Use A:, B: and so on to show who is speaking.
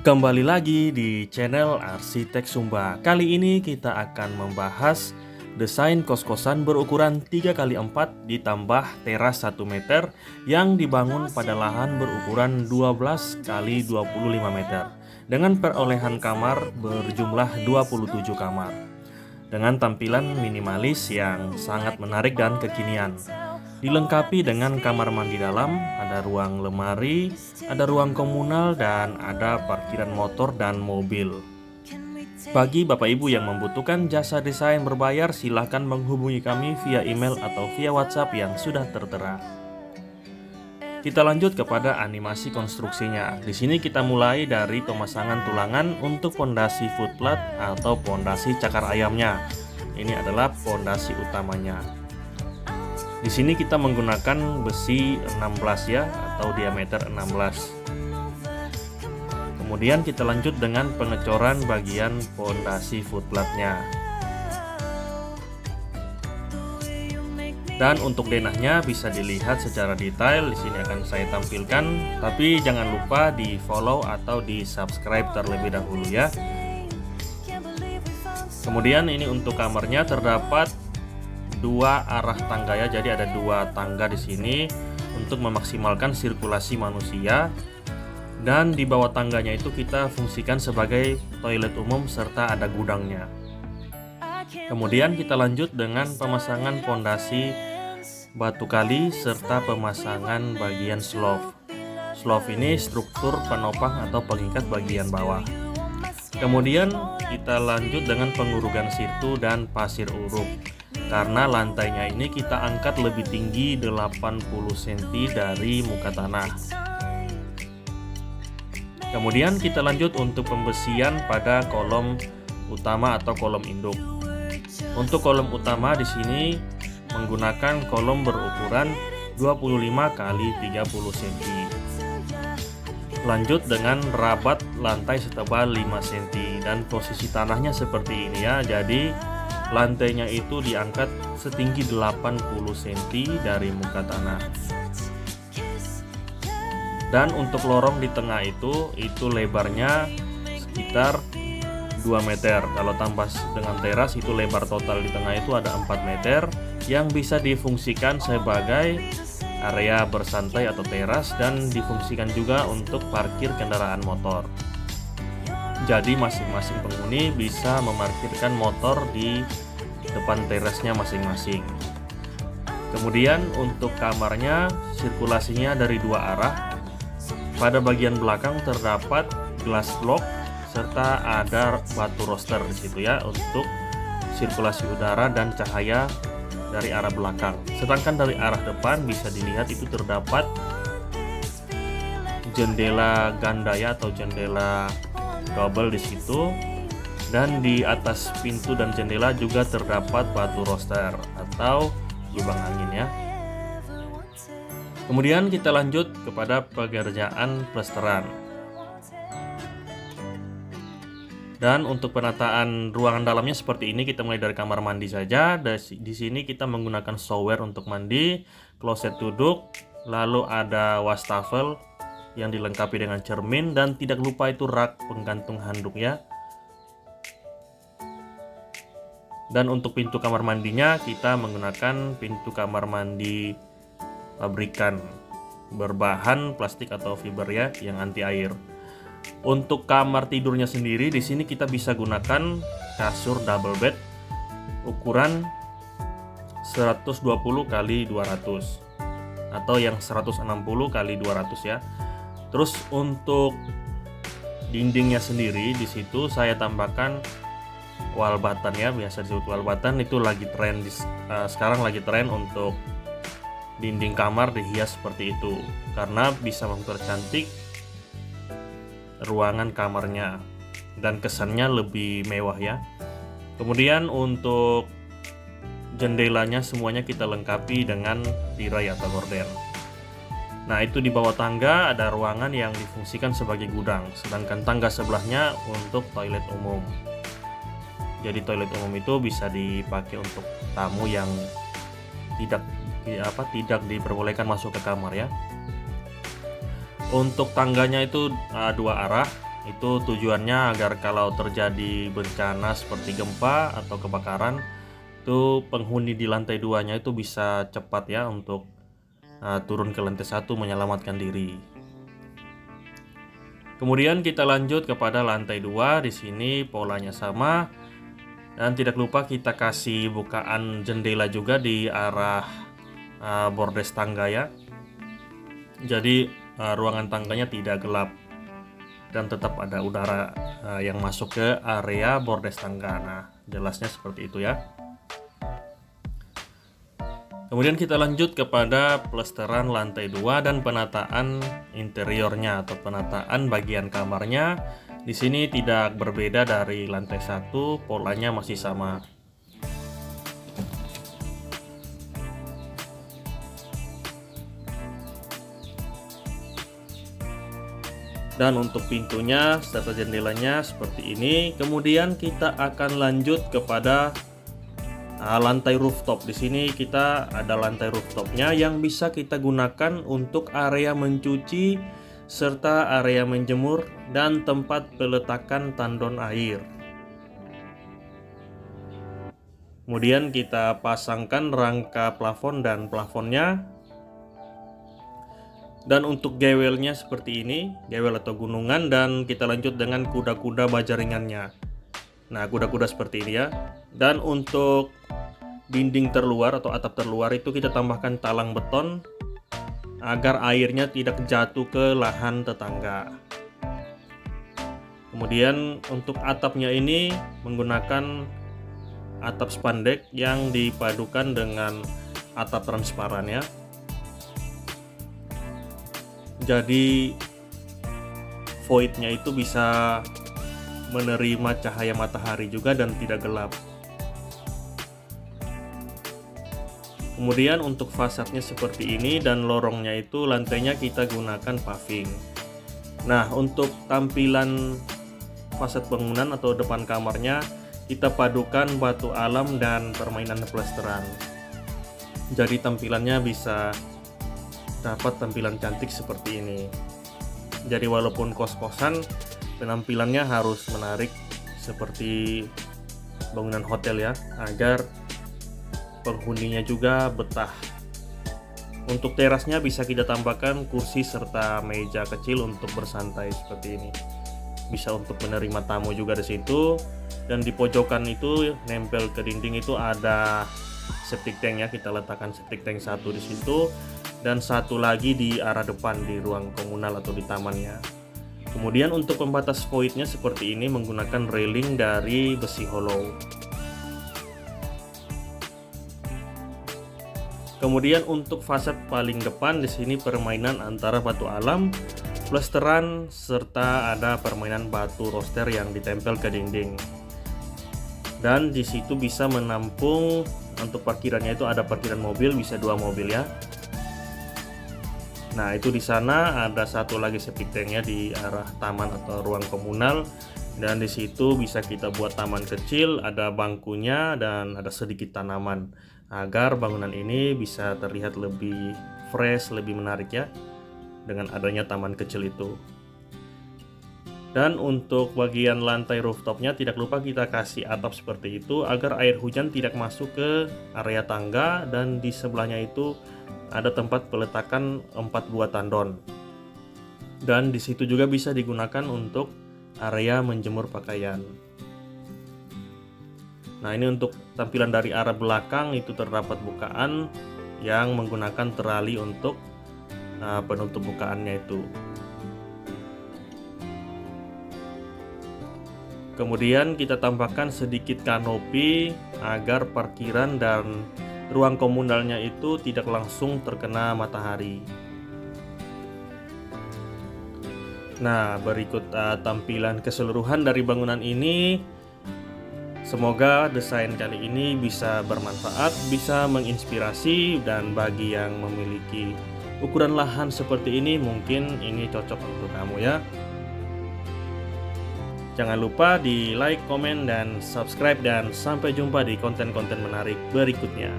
A: Kembali lagi di channel Arsitek Sumba. Kali ini kita akan membahas desain kos-kosan berukuran 3x4 ditambah teras 1 meter yang dibangun pada lahan berukuran 12x25 meter dengan perolehan kamar berjumlah 27 kamar dengan tampilan minimalis yang sangat menarik dan kekinian. Dilengkapi dengan kamar mandi dalam, ada ruang lemari, ada ruang komunal, dan ada parkiran motor dan mobil. Bagi Bapak Ibu yang membutuhkan jasa desain berbayar, silahkan menghubungi kami via email atau via WhatsApp yang sudah tertera. Kita lanjut kepada animasi konstruksinya. Di sini kita mulai dari pemasangan tulangan untuk pondasi footplat atau pondasi cakar ayamnya. Ini adalah pondasi utamanya. Di sini kita menggunakan besi 16 ya, atau diameter 16. Kemudian kita lanjut dengan pengecoran bagian pondasi footplatnya. Dan untuk denahnya bisa dilihat secara detail, di sini akan saya tampilkan, tapi jangan lupa di follow atau di subscribe terlebih dahulu ya. Kemudian ini untuk kamarnya terdapat dua arah tangga ya, jadi ada dua tangga di sini untuk memaksimalkan sirkulasi manusia, dan di bawah tangganya itu kita fungsikan sebagai toilet umum serta ada gudangnya. Kemudian kita lanjut dengan pemasangan pondasi batu kali serta pemasangan bagian slope. Slope ini struktur penopang atau pengikat bagian bawah. Kemudian kita lanjut dengan pengurugan sirtu dan pasir uruk. Karena lantainya ini kita angkat lebih tinggi 80 cm dari muka tanah. Kemudian kita lanjut untuk pembesian pada kolom utama atau kolom induk. Untuk kolom utama di sini menggunakan kolom berukuran 25 x 30 cm. Lanjut dengan rabat lantai setebal 5 cm dan posisi tanahnya seperti ini ya. Jadi lantainya itu diangkat setinggi 80 cm dari muka tanah. Dan untuk lorong di tengah itu lebarnya sekitar 2 meter. Kalau tambah dengan teras itu lebar total di tengah itu ada 4 meter yang bisa difungsikan sebagai area bersantai atau teras dan difungsikan juga untuk parkir kendaraan motor. Jadi masing-masing penghuni bisa memarkirkan motor di depan terasnya masing-masing. Kemudian untuk kamarnya sirkulasinya dari dua arah. Pada bagian belakang terdapat glass block serta ada batu roster di situ ya untuk sirkulasi udara dan cahaya dari arah belakang. Sedangkan dari arah depan bisa dilihat itu terdapat jendela ganda ya atau jendela double di situ, dan di atas pintu dan jendela juga terdapat batu roster atau lubang angin ya. Kemudian kita lanjut kepada pekerjaan plesteran. Dan untuk penataan ruangan dalamnya seperti ini, kita mulai dari kamar mandi saja. Di sini kita menggunakan shower untuk mandi, kloset duduk, lalu ada wastafel yang dilengkapi dengan cermin, dan tidak lupa itu rak penggantung handuk ya. Dan untuk pintu kamar mandinya kita menggunakan pintu kamar mandi pabrikan berbahan plastik atau fiber ya yang anti air. Untuk kamar tidurnya sendiri di sini kita bisa gunakan kasur double bed ukuran 120 x 200 atau yang 160 x 200 ya. Terus untuk dindingnya sendiri di situ saya tambahkan wall button ya, biasa disebut wall button. Itu lagi tren sekarang lagi tren untuk dinding kamar dihias seperti itu karena bisa mempercantik ruangan kamarnya dan kesannya lebih mewah ya. Kemudian untuk jendelanya semuanya kita lengkapi dengan tirai atau gorden. Nah itu di bawah tangga ada ruangan yang difungsikan sebagai gudang, sedangkan tangga sebelahnya untuk toilet umum. Jadi toilet umum itu bisa dipakai untuk tamu yang tidak diperbolehkan masuk ke kamar ya. Untuk tangganya itu dua arah, Itu tujuannya agar kalau terjadi bencana seperti gempa atau kebakaran, itu penghuni di lantai 2-nya itu bisa cepat ya untuk turun ke lantai 1 menyelamatkan diri. Kemudian kita lanjut kepada lantai 2. Di sini polanya sama. Dan tidak lupa kita kasih bukaan jendela juga di arah bordes tangga ya. Jadi ruangan tangganya tidak gelap dan tetap ada udara yang masuk ke area bordes tangga. Nah, jelasnya seperti itu ya. Kemudian kita lanjut kepada plesteran lantai 2 dan penataan interiornya atau penataan bagian kamarnya. Di sini tidak berbeda dari lantai 1, polanya masih sama. Dan untuk pintunya serta jendelanya seperti ini. Kemudian kita akan lanjut kepada lantai rooftop. Di sini kita ada lantai rooftopnya yang bisa kita gunakan untuk area mencuci serta area menjemur dan tempat peletakan tandon air. Kemudian kita pasangkan rangka plafon dan plafonnya. Dan untuk gewelnya seperti ini, gewel atau gunungan, dan kita lanjut dengan kuda-kuda baja ringannya. Nah, kuda-kuda seperti ini ya. Dan untuk dinding terluar atau atap terluar itu kita tambahkan talang beton agar airnya tidak jatuh ke lahan tetangga. Kemudian untuk atapnya ini menggunakan atap spandek yang dipadukan dengan atap transparan ya. Jadi voidnya itu bisa menerima cahaya matahari juga dan tidak gelap. Kemudian untuk fasadnya seperti ini dan lorongnya itu lantainya kita gunakan paving. Nah, untuk tampilan fasad bangunan atau depan kamarnya kita padukan batu alam dan permainan plesteran. Jadi tampilannya bisa dapat tampilan cantik seperti ini. Jadi walaupun kos-kosan, penampilannya harus menarik seperti bangunan hotel ya, agar penghuninya juga betah. Untuk terasnya bisa kita tambahkan kursi serta meja kecil untuk bersantai seperti ini. Bisa untuk menerima tamu juga di situ. Dan di pojokan itu nempel ke dinding itu ada septic tank ya, kita letakkan septic tank satu di situ dan satu lagi di arah depan di ruang komunal atau di tamannya. Kemudian untuk pembatas voidnya seperti ini menggunakan railing dari besi hollow. Kemudian untuk fasad paling depan di sini permainan antara batu alam, plesteran serta ada permainan batu roster yang ditempel ke dinding. Dan di situ bisa menampung, untuk parkirannya itu ada parkiran mobil, bisa 2 mobil ya. Nah, itu di sana ada satu lagi septic tanknya di arah taman atau ruang komunal, dan di situ bisa kita buat taman kecil, ada bangkunya dan ada sedikit tanaman agar bangunan ini bisa terlihat lebih fresh, lebih menarik ya dengan adanya taman kecil itu. Dan untuk bagian lantai rooftopnya tidak lupa kita kasih atap seperti itu agar air hujan tidak masuk ke area tangga, dan di sebelahnya itu ada tempat peletakan 4 buah tandon. Dan di situ juga bisa digunakan untuk area menjemur pakaian. Nah, ini untuk tampilan dari arah belakang itu terdapat bukaan yang menggunakan terali untuk penutup bukaannya itu. Kemudian kita tambahkan sedikit kanopi agar parkiran dan ruang komunalnya itu tidak langsung terkena matahari. Nah, berikut tampilan keseluruhan dari bangunan ini. Semoga desain kali ini bisa bermanfaat, bisa menginspirasi, dan bagi yang memiliki ukuran lahan seperti ini mungkin ini cocok untuk kamu ya. Jangan lupa di like, komen, dan subscribe, dan sampai jumpa di konten-konten menarik berikutnya.